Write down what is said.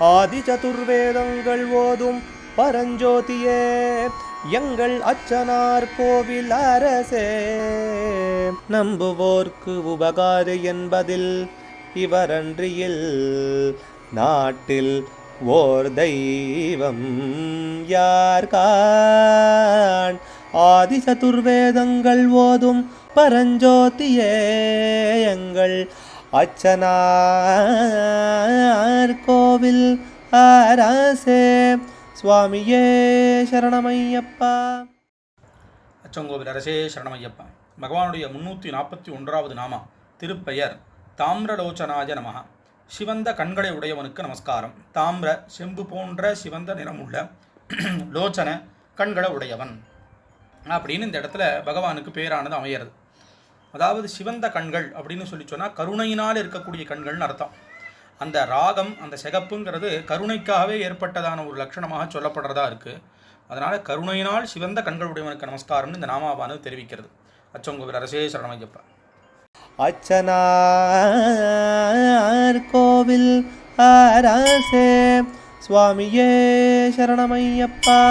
ஆதி சதுர்வேதங்கள் ஓதும் பரஞ்சோதியே எங்கள் அச்சனார் கோவில் அரசே. நம்புவோர்க்கு உபகாரி என்பதில் இவரன்றியில் நாட்டில் ஓர் தெய்வம் யார்கான். ஆதி சதுர்வேதங்கள் ஓதும் பரஞ்சோதியே எங்கள் அச்சனார் கோவில் அரசே. சுவாமியே சரணமையப்பா. அச்சங்கோவில் அரசே சரணமையப்பா. பகவானுடைய 341வது நாமா திருப்பெயர் தாமிரலோச்சனாய நமஹ. சிவந்த கண்களை உடையவனுக்கு நமஸ்காரம். தாமிர செம்பு போன்ற சிவந்த நிறமுள்ள லோச்சன கண்களை உடையவன் அப்படின்னு இந்த இடத்துல பகவானுக்கு பேரானது அமையிறது. அதாவது சிவந்த கண்கள் அப்படின்னு சொல்லி சொன்னால் கருணையினால் இருக்கக்கூடிய கண்கள்னு அர்த்தம். அந்த ராகம் அந்த சிகப்புங்கிறது கருணைக்காகவே ஏற்பட்டதான ஒரு லட்சணமாக சொல்லப்படுறதா இருக்குது. அதனால் கருணையினால் சிவந்த கண்கள் உடையவனுக்கு நமஸ்காரம்னு இந்த நாமாவானது தெரிவிக்கிறது. அச்சங்கோவில் அரசே சரணமையப்பா. அச்சனார் கோவில் அரசே. சுவாமியே சரணமையப்பா.